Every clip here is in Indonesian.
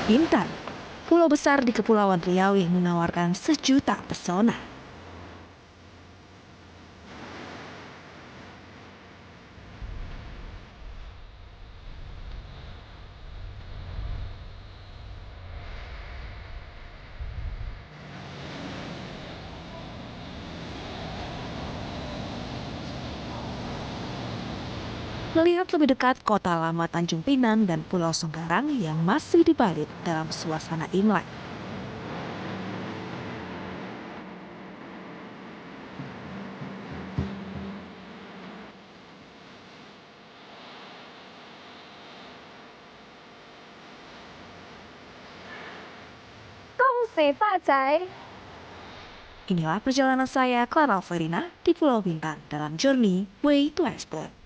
Bintan, pulau besar di Kepulauan Riau yang menawarkan sejuta pesona. Melihat lebih dekat kota lama Tanjung Pinang dan Pulau Songgarang yang masih dibalut dalam suasana Imlek. Inilah perjalanan saya, Clara Alverina, di Pulau Bintan dalam Journey Way to Explore.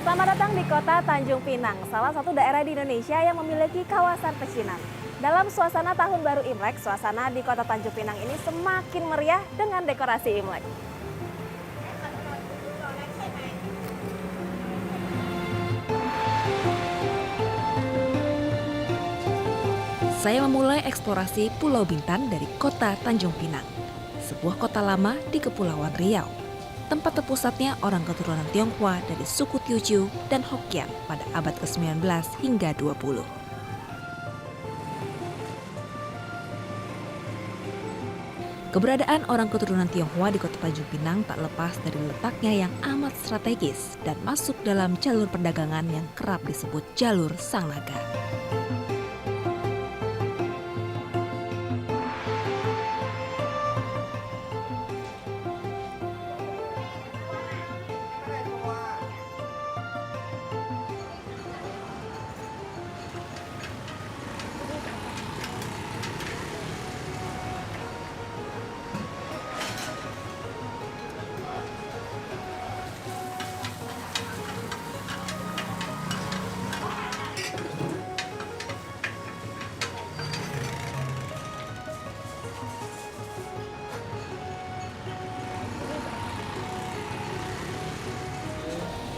Selamat datang di kota Tanjung Pinang, salah satu daerah di Indonesia yang memiliki kawasan pecinan. Dalam suasana Tahun Baru Imlek, suasana di kota Tanjung Pinang ini semakin meriah dengan dekorasi Imlek. Saya memulai eksplorasi Pulau Bintan dari kota Tanjung Pinang, sebuah kota lama di Kepulauan Riau. Tempat terpusatnya orang keturunan Tionghoa dari suku Teochew dan Hokkien pada abad ke-19 hingga 20. Keberadaan orang keturunan Tionghoa di kota Tanjung Pinang tak lepas dari letaknya yang amat strategis dan masuk dalam jalur perdagangan yang kerap disebut jalur Sang Naga.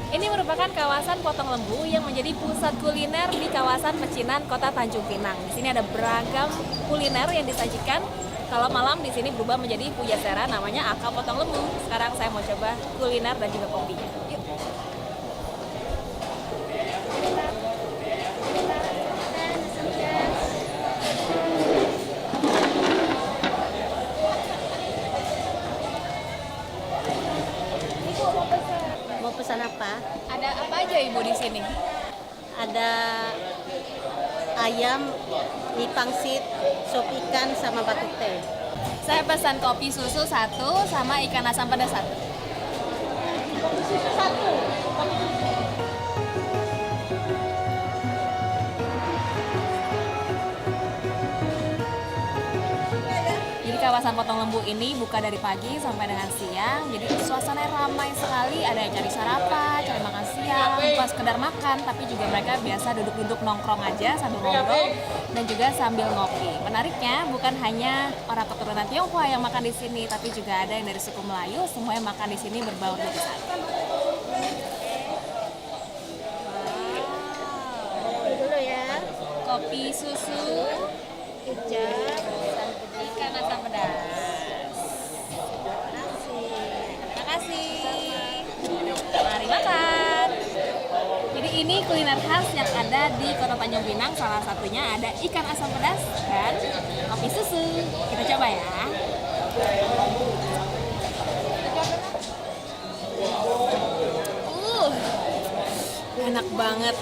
Ini merupakan kawasan Potong Lembu yang menjadi pusat kuliner di kawasan pecinan kota Tanjung Pinang. Di sini ada beragam kuliner yang disajikan. Kalau malam di sini berubah menjadi pujasera namanya Akal Potong Lembu. Sekarang saya mau coba kuliner dan juga kopinya. Yuk. Mau pesan apa? Ada apa aja Ibu di sini? Ada ayam, mie pangsit, sop ikan, sama batuk teh. Saya pesan kopi susu 1 sama ikan asam pedas 1. Kopi susu 1. Jadi kawasan Potong Lembu ini buka dari pagi sampai dengan siang. Jadi suasananya ramai sekali. Ada yang cari sarapan, cari makan siang, bukan sekedar makan, tapi juga mereka biasa duduk-duduk nongkrong aja sambil ngobrol dan juga sambil ngopi. Menariknya bukan hanya orang keturunan Tionghoa yang makan di sini, tapi juga ada yang dari suku Melayu. Semuanya makan di sini berbaur jadi satu. Kopi dulu ya. Kopi susu, Kecap, ikan asam pedas. nasi. Terima ini kuliner khas yang ada di Kota Tanjung Pinang. Salah satunya ada ikan asam pedas dan kopi susu. Kita coba ya. Enak banget.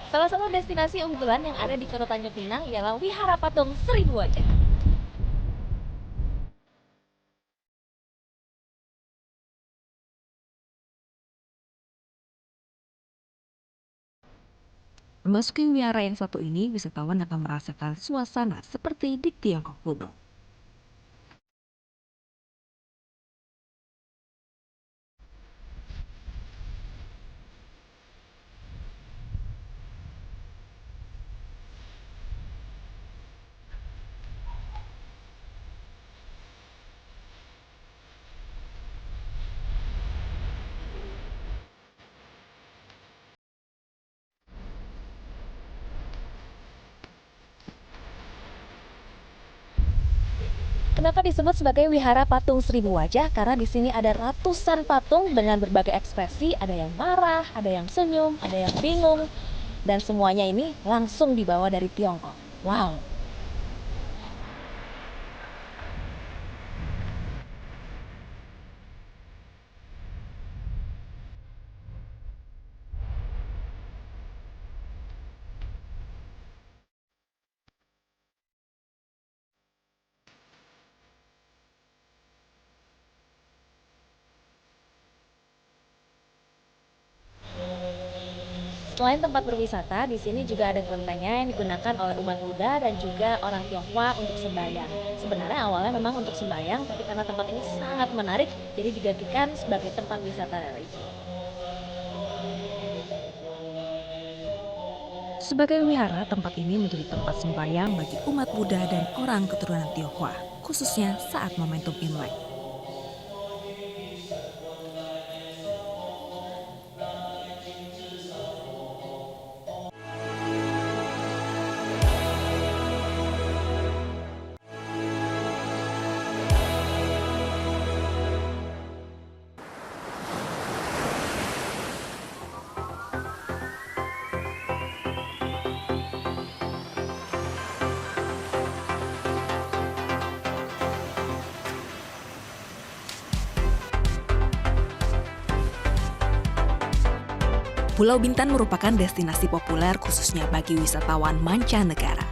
Salah satu destinasi unggulan yang ada di Kota Tanjung Pinang ialah Wihara Patung Seribu Wajah. Memasuki wihara yang satu ini, wisatawan akan merasakan suasana seperti di Tiongkok kuno. Kenapa disebut sebagai Wihara Patung Seribu Wajah? Karena di sini ada ratusan patung dengan berbagai ekspresi, ada yang marah, ada yang senyum, ada yang bingung, dan semuanya ini langsung dibawa dari Tiongkok. Wow. Selain tempat berwisata, di sini juga ada kelentengnya yang digunakan oleh umat Buddha dan juga orang Tionghoa untuk sembahyang. Sebenarnya awalnya memang untuk sembahyang, tapi karena tempat ini sangat menarik, jadi digantikan sebagai tempat wisata religi. Sebagai wihara, tempat ini menjadi tempat sembahyang bagi umat Buddha dan orang keturunan Tionghoa, khususnya saat momentum Imlek. Pulau Bintan merupakan destinasi populer khususnya bagi wisatawan mancanegara.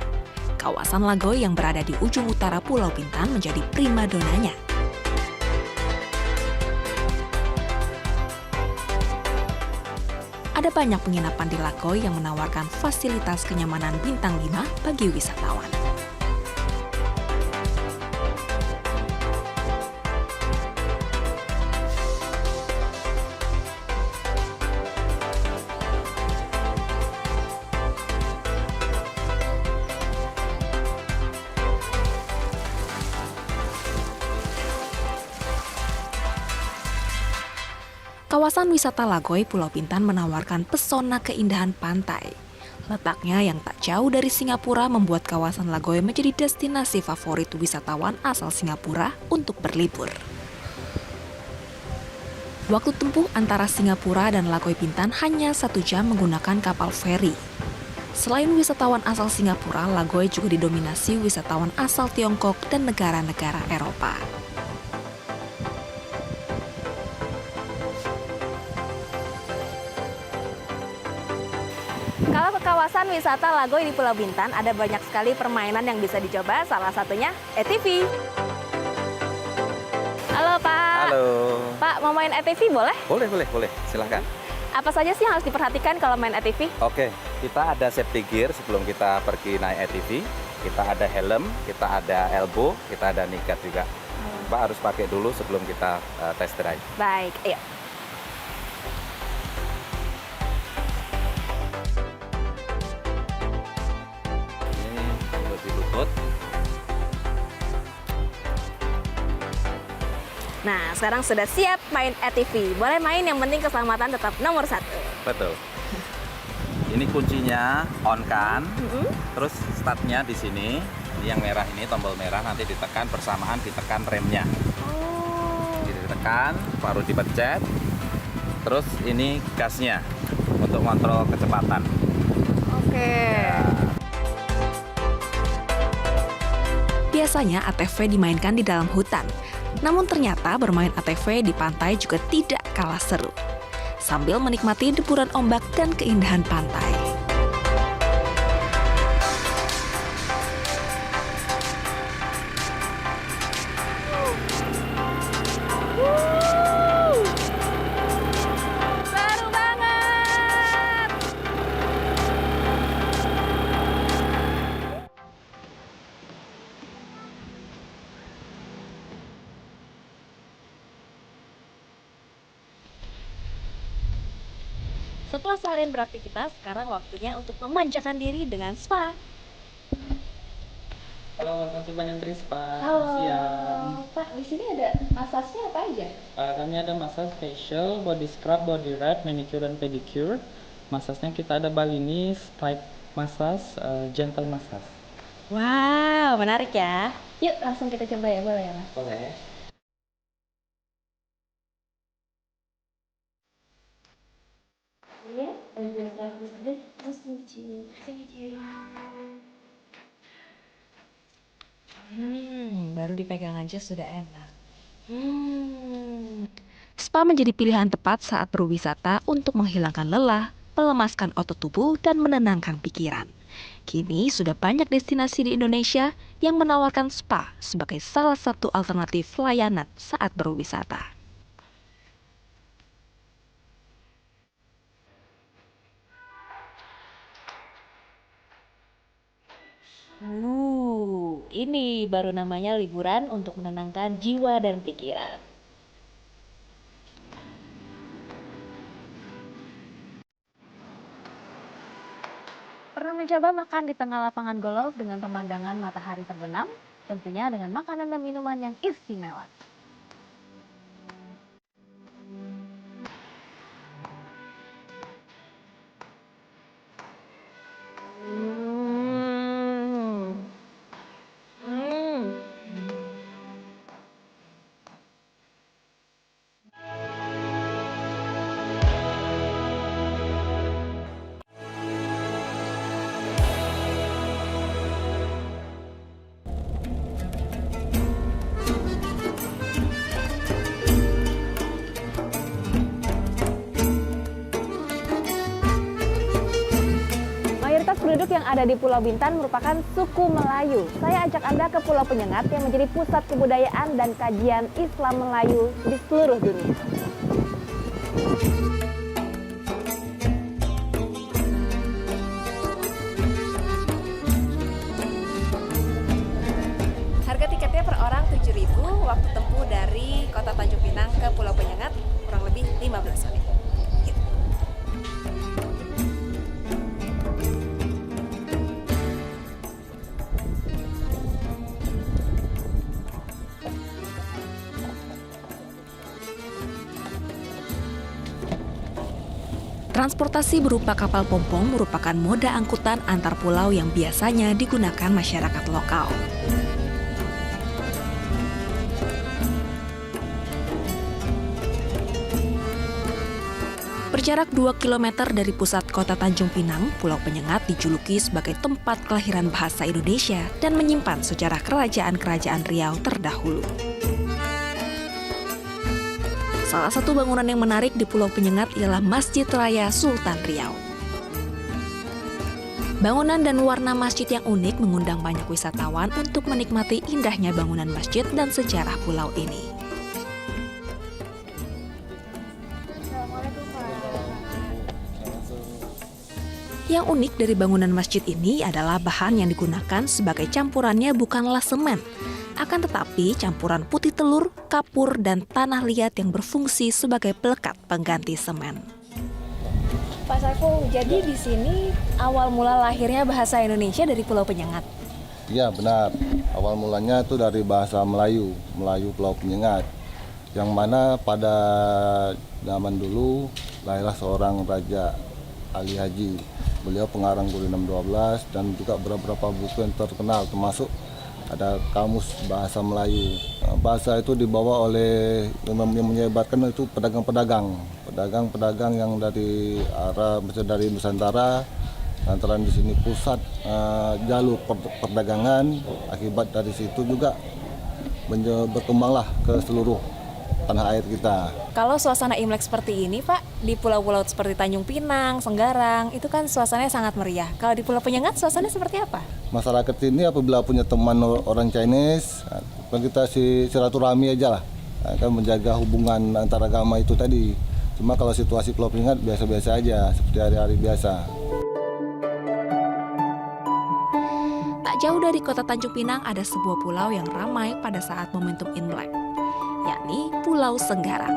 Kawasan Lagoy yang berada di ujung utara Pulau Bintan menjadi primadonanya. Ada banyak penginapan di Lagoy yang menawarkan fasilitas kenyamanan bintang 5 bagi wisatawan. Kawasan wisata Lagoy, Pulau Bintan menawarkan pesona keindahan pantai. Letaknya yang tak jauh dari Singapura membuat kawasan Lagoy menjadi destinasi favorit wisatawan asal Singapura untuk berlibur. Waktu tempuh antara Singapura dan Lagoy Bintan hanya 1 jam menggunakan kapal feri. Selain wisatawan asal Singapura, Lagoy juga didominasi wisatawan asal Tiongkok dan negara-negara Eropa. Kalau ke kawasan wisata Lagoy di Pulau Bintan, ada banyak sekali permainan yang bisa dicoba, salah satunya ATV. Halo Pak. Halo. Pak, mau main ATV boleh? Boleh. Silahkan. Apa saja sih yang harus diperhatikan kalau main ATV? Oke, kita ada safety gear sebelum kita pergi naik ATV. Kita ada helm, kita ada elbow, kita ada knee guard juga. Pak harus pakai dulu sebelum kita test drive. Baik, ayo. lutut. Nah, sekarang sudah siap main ATV. Boleh main, yang penting keselamatan tetap nomor 1. Betul. Ini kuncinya on kan, terus startnya di sini. Yang merah ini tombol merah, nanti ditekan bersamaan ditekan remnya. Ditekan, baru dipencet. Terus ini gasnya untuk kontrol kecepatan. Oke. Biasanya ATV dimainkan di dalam hutan. Namun ternyata bermain ATV di pantai juga tidak kalah seru. Sambil menikmati deburan ombak dan keindahan pantai. Seru banget! Setelah seharian beraktivitas, sekarang waktunya untuk memanjakan diri dengan spa. Halo, makasih banyak dari Spa. Halo, Siang. Pak, di sini ada masasnya apa aja? Kami ada massage facial, body scrub, body wrap, manicure dan pedicure. Massage-nya kita ada Balinese, type massage, gentle massage. Wow, menarik ya. Yuk langsung kita coba ya, boleh ya Mas? Boleh. Iya, baru dipegang aja sudah enak. Spa menjadi pilihan tepat saat berwisata untuk menghilangkan lelah, melemaskan otot tubuh, dan menenangkan pikiran. Kini sudah banyak destinasi di Indonesia yang menawarkan spa sebagai salah satu alternatif layanan saat berwisata. Ini baru namanya liburan untuk menenangkan jiwa dan pikiran. Pernah mencoba makan di tengah lapangan golf dengan pemandangan matahari terbenam? Tentunya dengan makanan dan minuman yang istimewa. Mayoritas penduduk yang ada di Pulau Bintan merupakan suku Melayu. Saya ajak Anda ke Pulau Penyengat yang menjadi pusat kebudayaan dan kajian Islam Melayu di seluruh dunia. Harga tiketnya per orang 7.000, waktu tempuh dari Kota Tanjung Pinang ke Pulau Penyengat kurang lebih 15 menit. Yuk. Transportasi berupa kapal pompong merupakan moda angkutan antar pulau yang biasanya digunakan masyarakat lokal. Berjarak 2 km dari pusat kota Tanjung Pinang, Pulau Penyengat dijuluki sebagai tempat kelahiran bahasa Indonesia dan menyimpan sejarah kerajaan-kerajaan Riau terdahulu. Salah satu bangunan yang menarik di Pulau Penyengat ialah Masjid Raya Sultan Riau. Bangunan dan warna masjid yang unik mengundang banyak wisatawan untuk menikmati indahnya bangunan masjid dan sejarah pulau ini. Yang unik dari bangunan masjid ini adalah bahan yang digunakan sebagai campurannya bukanlah semen, akan tetapi campuran putih telur, kapur, dan tanah liat yang berfungsi sebagai pelekat pengganti semen. Pak Saiful, jadi di sini awal mula lahirnya bahasa Indonesia dari Pulau Penyengat? Iya benar, awal mulanya itu dari bahasa Melayu, Melayu Pulau Penyengat. Yang mana pada zaman dulu lahirlah seorang Raja Ali Haji. Beliau pengarang Guru 612 dan juga beberapa buku yang terkenal termasuk ada kamus bahasa Melayu. Bahasa itu dibawa oleh yang menyebarkan itu pedagang-pedagang yang dari arah misalnya dari Nusantara. Lantaran di sini pusat jalur perdagangan, akibat dari situ juga berkembanglah ke seluruh tanah air kita. Kalau suasana Imlek seperti ini, Pak, di pulau-pulau seperti Tanjung Pinang, Senggarang, itu kan suasananya sangat meriah. Kalau di Pulau Penyengat, suasananya seperti apa? Masyarakat ini apabila punya teman orang Chinese, kita silaturahmi aja lah, kan menjaga hubungan antar agama itu tadi. Cuma kalau situasi Pulau Penyengat biasa-biasa aja, seperti hari-hari biasa. Tak jauh dari kota Tanjung Pinang ada sebuah pulau yang ramai pada saat momentum Imlek, yakni Pulau Senggarang.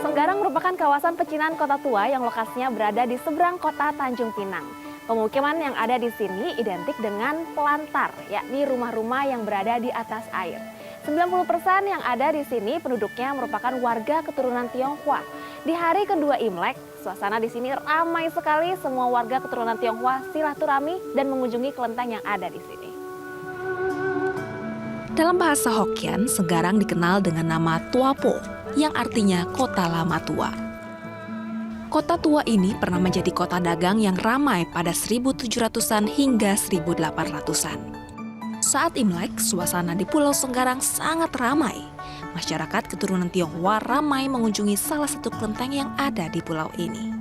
Senggarang merupakan kawasan pecinan kota tua yang lokasinya berada di seberang kota Tanjung Pinang. Pemukiman yang ada di sini identik dengan pelantar, yakni rumah-rumah yang berada di atas air. 90% yang ada di sini penduduknya merupakan warga keturunan Tionghoa. Di hari kedua Imlek, suasana di sini ramai sekali. Semua warga keturunan Tionghoa silaturahmi dan mengunjungi kelenteng yang ada di sini. Dalam bahasa Hokkien, Senggarang dikenal dengan nama Tuapo, yang artinya kota lama tua. Kota tua ini pernah menjadi kota dagang yang ramai pada 1700-an hingga 1800-an. Saat Imlek, suasana di Pulau Senggarang sangat ramai. Masyarakat keturunan Tionghoa ramai mengunjungi salah satu kelenteng yang ada di pulau ini.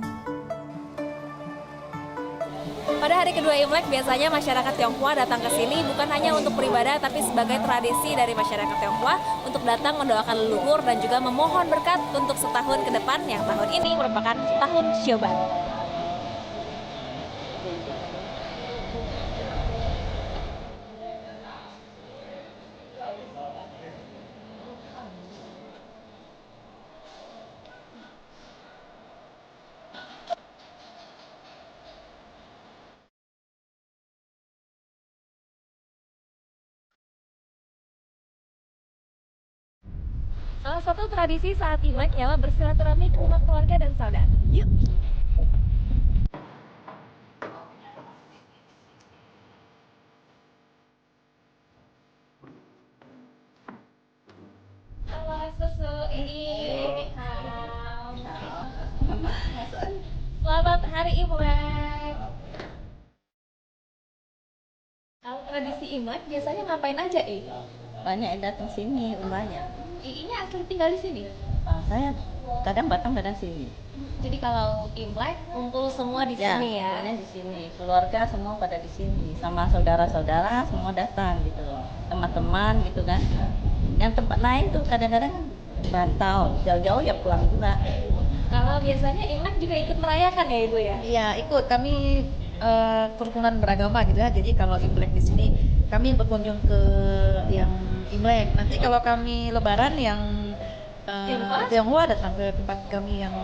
Pada hari kedua Imlek, biasanya masyarakat Tionghoa datang ke sini bukan hanya untuk beribadah, tapi sebagai tradisi dari masyarakat Tionghoa untuk datang mendoakan leluhur dan juga memohon berkat untuk setahun ke depan, yang tahun ini merupakan tahun Syoban. Salah satu tradisi saat Imlek ialah bersilaturahmi ke rumah keluarga dan saudara. Yuk! Halo susu, selamat hari Imlek. Kalau tradisi Imlek biasanya ngapain aja, Banyak yang datang sini, banyak. Iinya asli tinggal di sini. Saya kadang Batam, kadang sini. Jadi kalau Imlek kumpul semua di sini ya. Semuanya di sini. Keluarga semua pada di sini. Sama saudara-saudara semua datang gitu. Teman-teman gitu kan. Yang tempat lain tuh kadang-kadang bantau, jauh-jauh ya pulang juga. Kalau biasanya Imlek juga ikut merayakan ya Ibu ya? Iya, ikut. Kami kerukunan beragama gitu ya. Jadi kalau Imlek di sini kami berkunjung ke yang Imlek. Nanti kalau kami Lebaran yang Tionghoa datang ke tempat kami yang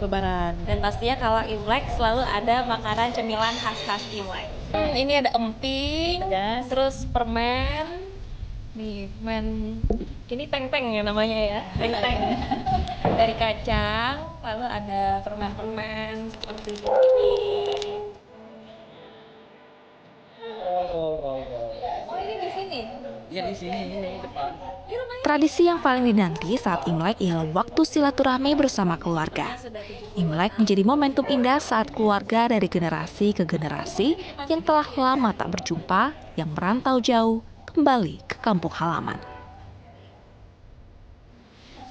Lebaran. Dan pastinya kalau Imlek selalu ada makanan cemilan khas-khas Imlek. Ini ada emping, Ada. terus permen. Nih, permen ini teng-teng ya namanya ya. Teng-teng. Dari kacang, lalu ada permen-permen seperti ini. Oh, ini di sini. Ya di sini ini depan. Tradisi yang paling dinanti saat Imlek ialah waktu silaturahmi bersama keluarga. Imlek menjadi momentum indah saat keluarga dari generasi ke generasi yang telah lama tak berjumpa, yang merantau jauh, kembali ke kampung halaman.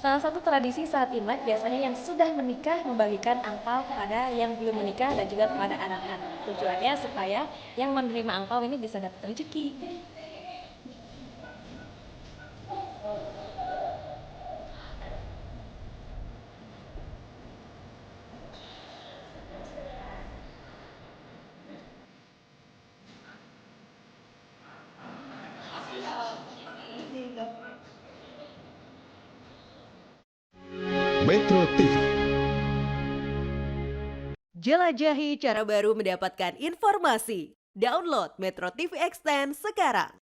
Salah satu tradisi saat Imlek biasanya yang sudah menikah membagikan angpau kepada yang belum menikah dan juga kepada anak-anak. Tujuannya supaya yang menerima angpau ini bisa dapat rezeki. Metro TV. Jelajahi cara baru mendapatkan informasi. Download Metro TV Extend sekarang.